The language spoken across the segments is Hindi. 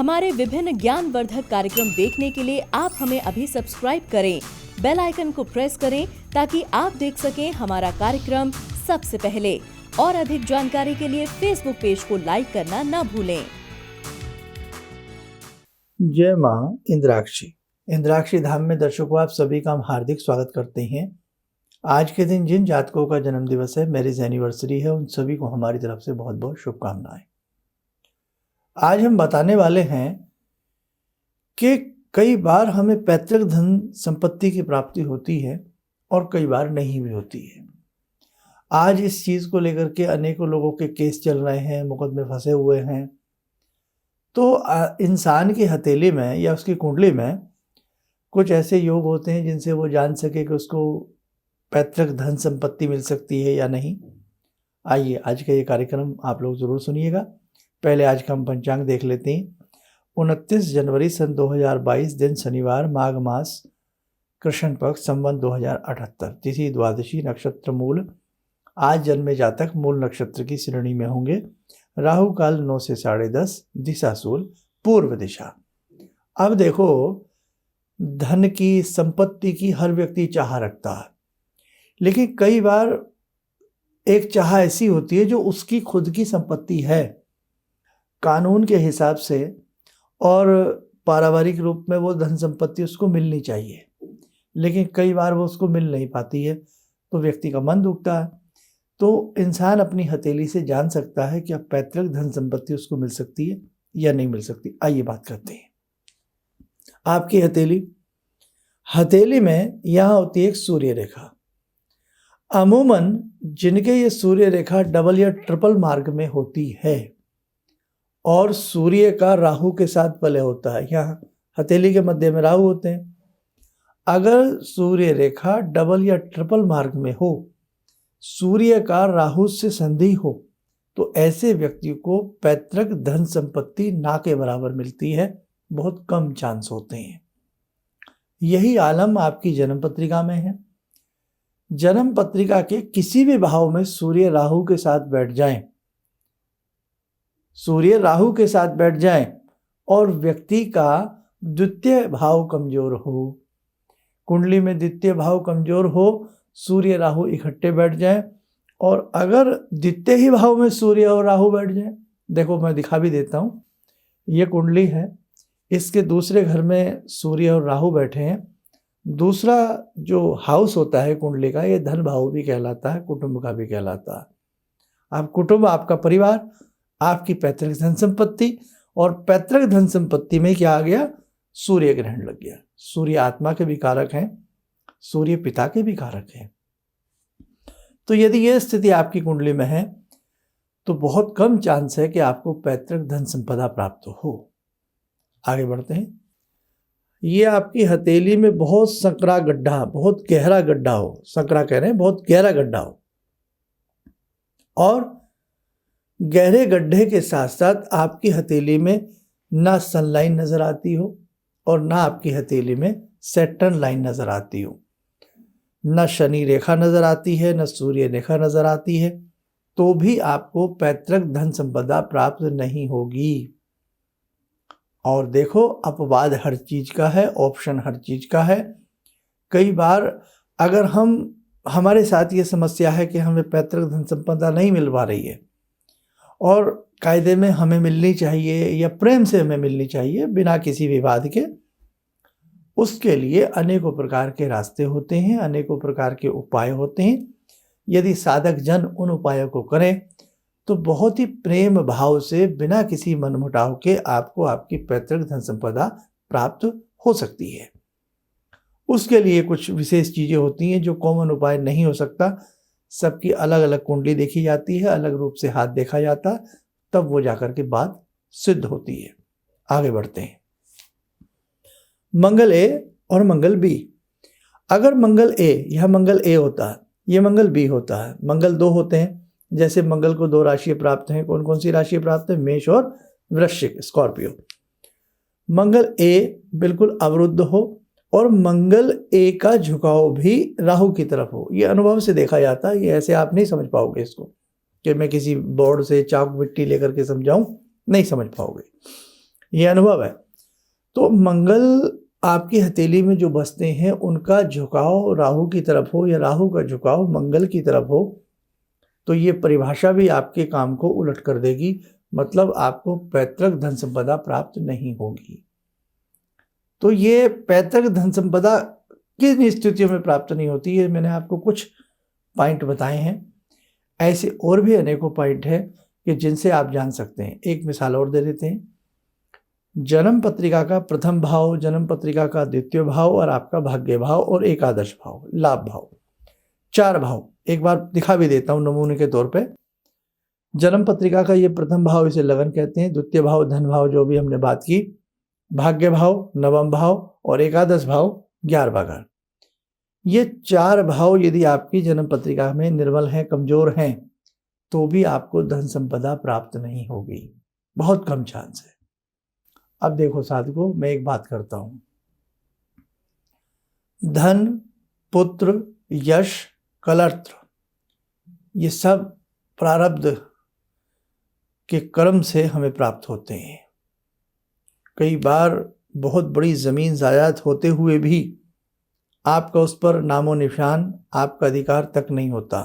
हमारे विभिन्न ज्ञानवर्धक कार्यक्रम देखने के लिए आप हमें अभी सब्सक्राइब करें, बेल आइकन को प्रेस करें ताकि आप देख सकें हमारा कार्यक्रम सबसे पहले। और अधिक जानकारी के लिए फेसबुक पेज को लाइक करना न भूलें। जय मां इंद्राक्षी। इंद्राक्षी धाम में दर्शकों आप सभी का हम हार्दिक स्वागत करते हैं। आज के दिन जिन जातकों का जन्म दिवस है, मैरिज एनिवर्सरी है, उन सभी को हमारी तरफ से बहुत बहुत शुभकामनाएं। आज हम बताने वाले हैं कि कई बार हमें पैतृक धन संपत्ति की प्राप्ति होती है और कई बार नहीं भी होती है। आज इस चीज़ को लेकर के अनेकों लोगों के केस चल रहे हैं, मुकदमे फंसे हुए हैं। तो इंसान की हथेली में या उसकी कुंडली में कुछ ऐसे योग होते हैं जिनसे वो जान सके कि उसको पैतृक धन संपत्ति मिल सकती है या नहीं। आइए आज का ये कार्यक्रम आप लोग ज़रूर सुनिएगा। पहले आज का हम पंचांग देख लेते हैं। 29 जनवरी सन 2022 दिन शनिवार, माघ मास, कृष्ण पक्ष, संवत 2078, तिथि द्वादशी, नक्षत्र मूल। आज जन्मे जातक मूल नक्षत्र की श्रेणी में होंगे। राहु काल 9 से 10:30, दिशा सूल पूर्व दिशा। अब देखो, धन की, संपत्ति की हर व्यक्ति चाह रखता है, लेकिन कई बार एक चाह ऐसी होती है जो उसकी खुद की संपत्ति है, कानून के हिसाब से और पारिवारिक रूप में वो धन संपत्ति उसको मिलनी चाहिए, लेकिन कई बार वो उसको मिल नहीं पाती है, तो व्यक्ति का मन दुखता है। तो इंसान अपनी हथेली से जान सकता है कि अब पैतृक धन संपत्ति उसको मिल सकती है या नहीं मिल सकती। आइए बात करते हैं। आपकी हथेली में यहाँ होती है एक सूर्य रेखा। अमूमन जिनके ये सूर्य रेखा डबल या ट्रिपल मार्ग में होती है और सूर्य का राहु के साथ पले होता है, यहाँ हथेली के मध्य में राहु होते हैं। अगर सूर्य रेखा डबल या ट्रिपल मार्ग में हो, सूर्य का राहु से संधि हो, तो ऐसे व्यक्ति को पैतृक धन संपत्ति ना के बराबर मिलती है, बहुत कम चांस होते हैं। यही आलम आपकी जन्म पत्रिका में है। जन्म पत्रिका के किसी भी भाव में सूर्य राहु के साथ बैठ जाएं, और व्यक्ति का द्वितीय भाव कमजोर हो, कुंडली में द्वितीय भाव कमजोर हो, सूर्य राहु इकट्ठे बैठ जाएं, और अगर द्वितीय ही भाव में सूर्य और राहु बैठ जाएं, देखो मैं दिखा भी देता हूँ। ये कुंडली है, इसके दूसरे घर में सूर्य और राहु बैठे हैं। दूसरा जो हाउस होता है कुंडली का, ये धन भाव भी कहलाता है, कुटुंब का भी कहलाता है। आप कुटुंब, आपका परिवार, आपकी पैतृक धन संपत्ति, और पैतृक धन संपत्ति में क्या आ गया? सूर्य ग्रहण लग गया। सूर्य आत्मा के भी कारक हैं, सूर्य पिता के भी कारक हैं। तो यदि यह स्थिति आपकी कुंडली में है तो बहुत कम चांस है कि आपको पैतृक धन संपदा प्राप्त हो। आगे बढ़ते हैं। ये आपकी हथेली में बहुत संकरा गड्ढा, बहुत गहरा गड्ढा हो, संकरा कह रहे हैं, बहुत गहरा गड्ढा हो, और गहरे गड्ढे के साथ साथ आपकी हथेली में ना सनलाइन नजर आती हो और ना आपकी हथेली में सैटर्न लाइन नजर आती हो, न शनि रेखा नजर आती है, न सूर्य रेखा नजर आती है, तो भी आपको पैतृक धन संपदा प्राप्त नहीं होगी। और देखो, अपवाद हर चीज का है, ऑप्शन हर चीज का है। कई बार अगर हमारे साथ ये समस्या है कि हमें पैतृक धन संपदा नहीं मिल पा रही है और कायदे में हमें मिलनी चाहिए या प्रेम से हमें मिलनी चाहिए बिना किसी विवाद के, उसके लिए अनेकों प्रकार के रास्ते होते हैं, अनेकों प्रकार के उपाय होते हैं। यदि साधक जन उन उपायों को करें तो बहुत ही प्रेम भाव से, बिना किसी मनमुटाव के, आपको आपकी पैतृक धन संपदा प्राप्त हो सकती है। उसके लिए कुछ विशेष चीज़ें होती हैं जो कॉमन उपाय नहीं हो सकता। सबकी अलग अलग कुंडली देखी जाती है, अलग रूप से हाथ देखा जाता, तब वो जाकर के बात सिद्ध होती है। आगे बढ़ते हैं। मंगल ए और मंगल बी। अगर मंगल ए, यह मंगल ए होता है, ये मंगल बी होता है, मंगल 2 होते हैं। जैसे मंगल को 2 राशियां प्राप्त हैं। कौन कौन सी राशि प्राप्त है? मेष और वृश्चिक, स्कॉर्पियो। मंगल ए बिल्कुल अवरुद्ध हो और मंगल ए का झुकाव भी राहु की तरफ हो, ये अनुभव से देखा जाता है। ये ऐसे आप नहीं समझ पाओगे इसको कि मैं किसी बोर्ड से चाक मिट्टी लेकर के समझाऊं, नहीं समझ पाओगे। ये अनुभव है। तो मंगल आपकी हथेली में जो बसते हैं उनका झुकाव राहु की तरफ हो या राहु का झुकाव मंगल की तरफ हो, तो ये परिभाषा भी आपके काम को उलट कर देगी, मतलब आपको पैतृक धन संपदा प्राप्त नहीं होगी। तो ये पैतृक धन संपदा किन स्थितियों में प्राप्त नहीं होती है, मैंने आपको कुछ पॉइंट बताए हैं। ऐसे और भी अनेकों पॉइंट हैं कि जिनसे आप जान सकते हैं। एक मिसाल और दे देते हैं। जन्म पत्रिका का प्रथम भाव, जन्म पत्रिका का द्वितीय भाव और आपका भाग्य भाव और एकादश भाव, लाभ भाव, 4 भाव एक बार दिखा भी देता हूं नमूने के तौर पे। जन्म पत्रिका का ये प्रथम भाव, इसे लगन कहते हैं। द्वितीय भाव धन भाव, जो भी हमने बात की। भाग्य भाव नवम भाव और एकादश भाव 11वां घर। ये 4 भाव यदि आपकी जन्म पत्रिका में निर्बल हैं, कमजोर हैं, तो भी आपको धन संपदा प्राप्त नहीं होगी, बहुत कम चांस है। अब देखो साधकों, मैं एक बात करता हूं। धन, पुत्र, यश, कलत्र, ये सब प्रारब्ध के कर्म से हमें प्राप्त होते हैं। कई बार बहुत बड़ी जमीन जायदाद होते हुए भी आपका उस पर नामो निशान, आपका अधिकार तक नहीं होता।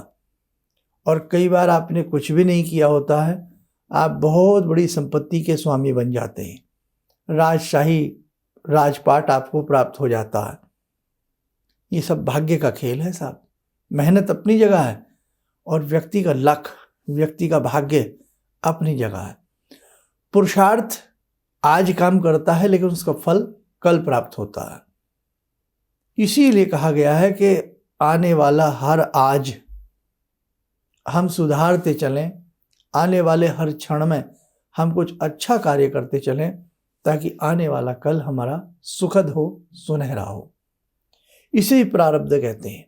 और कई बार आपने कुछ भी नहीं किया होता है, आप बहुत बड़ी संपत्ति के स्वामी बन जाते हैं, राजशाही राजपाट आपको प्राप्त हो जाता है। ये सब भाग्य का खेल है साहब। मेहनत अपनी जगह है और व्यक्ति का लक, व्यक्ति का भाग्य अपनी जगह है। पुरुषार्थ आज काम करता है लेकिन उसका फल कल प्राप्त होता है। इसीलिए कहा गया है कि आने वाला हर आज हम सुधारते चलें, आने वाले हर क्षण में हम कुछ अच्छा कार्य करते चलें, ताकि आने वाला कल हमारा सुखद हो, सुनहरा हो। इसे ही प्रारब्ध कहते हैं।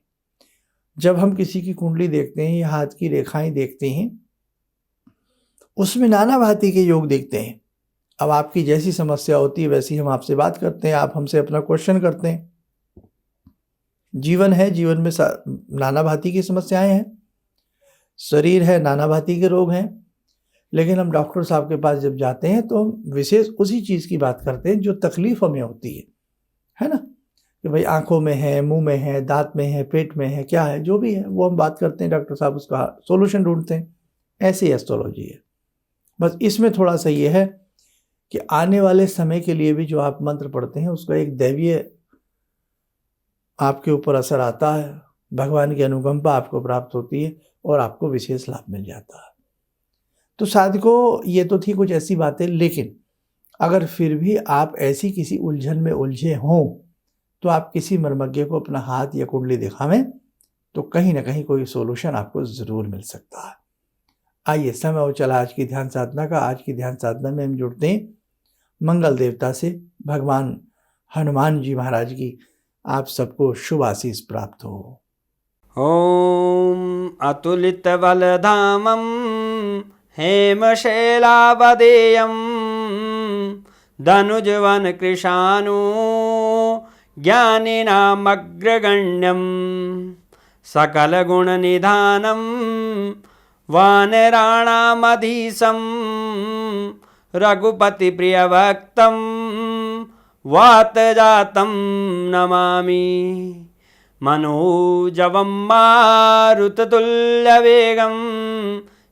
जब हम किसी की कुंडली देखते हैं या हाथ की रेखाएं देखते हैं, उसमें नाना भांति के योग देखते हैं। अब आपकी जैसी समस्या होती है वैसी हम आपसे बात करते हैं, आप हमसे अपना क्वेश्चन करते हैं। जीवन है, जीवन में नाना भांति की समस्याएं हैं, शरीर है, नाना भांति के रोग हैं। लेकिन हम डॉक्टर साहब के पास जब जाते हैं तो हम विशेष उसी चीज़ की बात करते हैं जो तकलीफ हमें होती है ना, कि भाई आंखों में है, मुंह में है, दांत में है, पेट में है, क्या है, जो भी है वो हम बात करते हैं। डॉक्टर साहब उसका सॉल्यूशन ढूंढते हैं। ऐसी एस्ट्रोलॉजी है। बस इसमें थोड़ा सा ये है कि आने वाले समय के लिए भी जो आप मंत्र पढ़ते हैं उसका एक दैवीय आपके ऊपर असर आता है, भगवान की अनुकंपा आपको प्राप्त होती है और आपको विशेष लाभ मिल जाता है। तो साधकों, ये तो थी कुछ ऐसी बातें, लेकिन अगर फिर भी आप ऐसी किसी उलझन में उलझे हों तो आप किसी मर्मज्ञ को अपना हाथ या कुंडली दिखावें, तो कहीं ना कहीं कोई सोल्यूशन आपको ज़रूर मिल सकता है। आइए, समय हो चला आज की ध्यान साधना का। आज की ध्यान साधना में हम जुड़ते हैं मंगल देवता से। भगवान हनुमान जी महाराज की आप सबको शुभ आशीष प्राप्त हो। ॐ अतुलितबलधामं हेमशैलावदेयं धनुजवनकृशानु ज्ञानिनामग्रगण्यं सकलगुणनिधानं वानराणामधीशं रघुपतिप्रियभक्तं वातजातं नमामि। मनोजवं मारुततुल्यवेगं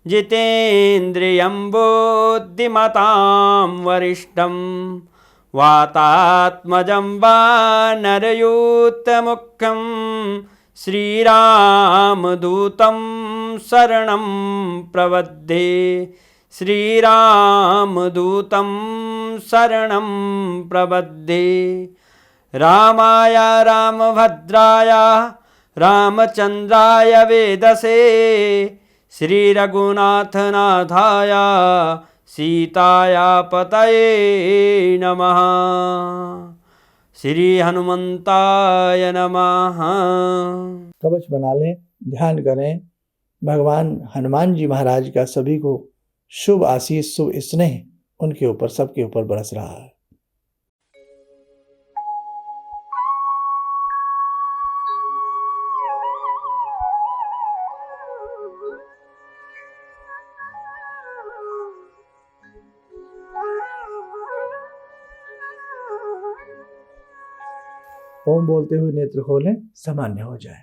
जितेन्द्रियं बुद्धिमतां वरिष्ठं वातात्मजं वानरयूथमुख्यं श्रीरामदूतं शरणं प्रपद्ये। श्रीरामदूतं शरणं प्रपद्ये। रामाय रामभद्राय रामचन्द्राय वेदसे श्रीरघुनाथनाथाय सीताया पतये नमः। श्री हनुमंताय नमः। कवच बना लें, ध्यान करें। भगवान हनुमान जी महाराज का सभी को शुभ आशीष, शुभ स्नेह उनके ऊपर, सबके ऊपर बरस रहा है। ओम बोलते हुए नेत्र खोलें, सामान्य हो जाए।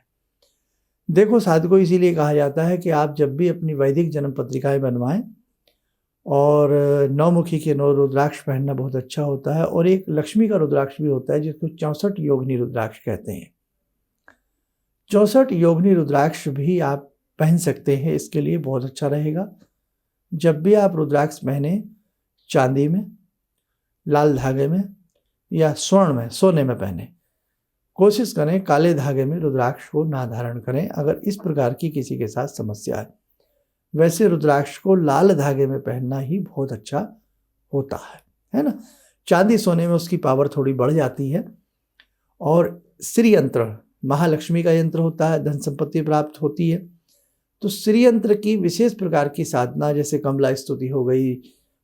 देखो साधकों, इसीलिए कहा जाता है कि आप जब भी अपनी वैदिक जन्म पत्रिकाएं बनवाएं और 9 मुखी के 9 रुद्राक्ष पहनना बहुत अच्छा होता है। और एक लक्ष्मी का रुद्राक्ष भी होता है जिसको 64 योगिनी रुद्राक्ष कहते हैं। 64 योगिनी रुद्राक्ष भी आप पहन सकते हैं, इसके लिए बहुत अच्छा रहेगा। जब भी आप रुद्राक्ष पहने, चांदी में, लाल धागे में या स्वर्ण में, सोने में पहने। कोशिश करें काले धागे में रुद्राक्ष को ना धारण करें अगर इस प्रकार की किसी के साथ समस्या है। वैसे रुद्राक्ष को लाल धागे में पहनना ही बहुत अच्छा होता है ना। चांदी सोने में उसकी पावर थोड़ी बढ़ जाती है। और श्री यंत्र महालक्ष्मी का यंत्र होता है, धन संपत्ति प्राप्त होती है। तो श्री यंत्र की विशेष प्रकार की साधना, जैसे कमला स्तुति हो गई,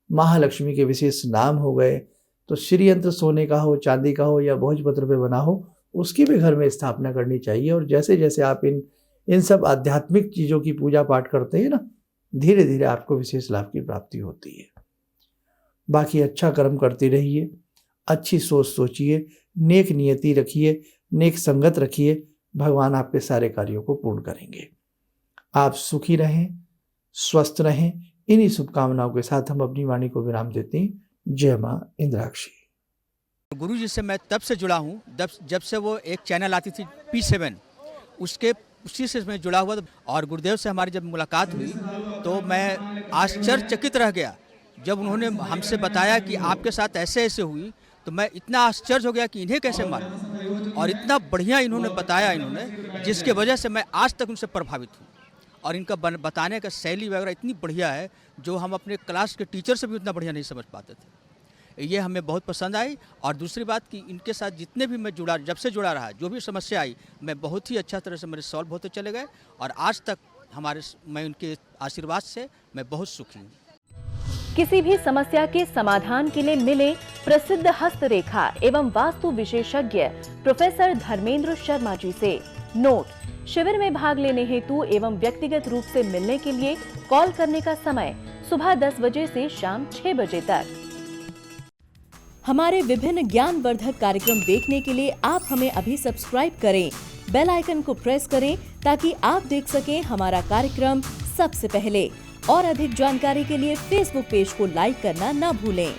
महालक्ष्मी के विशेष नाम हो गए, तो श्री यंत्र सोने का हो, चांदी का हो या भोजपत्र पे बना हो, उसकी भी घर में स्थापना करनी चाहिए। और जैसे जैसे आप इन सब आध्यात्मिक चीज़ों की पूजा पाठ करते हैं ना, धीरे धीरे आपको विशेष लाभ की प्राप्ति होती है। बाकी अच्छा कर्म करते रहिए, अच्छी सोच सोचिए, नेक नियति रखिए, नेक संगत रखिए, भगवान आपके सारे कार्यों को पूर्ण करेंगे। आप सुखी रहें, स्वस्थ रहें। इन्हीं शुभकामनाओं के साथ हम अपनी वाणी को विराम देते हैं। जय मां इंद्राक्षी। गुरु जी से मैं तब से जुड़ा हूँ जब से वो एक चैनल आती थी P7, उसी से मैं जुड़ा हुआ था। और गुरुदेव से हमारी जब मुलाकात हुई तो मैं आश्चर्यचकित रह गया जब उन्होंने हमसे बताया कि आपके साथ ऐसे ऐसे हुई। तो मैं इतना आश्चर्य हो गया कि इन्हें कैसे मालूम, और इतना बढ़िया इन्होंने बताया जिसके वजह से मैं आज तक उनसे प्रभावित हूँ। और इनका बताने का शैली वगैरह इतनी बढ़िया है जो हम अपने क्लास के टीचर से भी उतना बढ़िया नहीं समझ पाते थे। ये हमें बहुत पसंद आई। और दूसरी बात कि इनके साथ जितने भी मैं जब से जुड़ा रहा, जो भी समस्या आई, मैं बहुत ही अच्छा तरह से मेरे सॉल्व होते चले गए। और आज तक मैं उनके आशीर्वाद से मैं बहुत सुखी हूँ। किसी भी समस्या के समाधान के लिए मिले प्रसिद्ध हस्तरेखा एवं वास्तु विशेषज्ञ प्रोफेसर धर्मेंद्र शर्मा जी से। नोट: शिविर में भाग लेने हेतु एवं व्यक्तिगत रूप से मिलने के लिए कॉल करने का समय सुबह 10 बजे से शाम 6 बजे तक। हमारे विभिन्न ज्ञानवर्धक कार्यक्रम देखने के लिए आप हमें अभी सब्सक्राइब करें, बेल आइकन को प्रेस करें ताकि आप देख सकें हमारा कार्यक्रम सबसे पहले। और अधिक जानकारी के लिए फेसबुक पेज को लाइक करना न भूलें।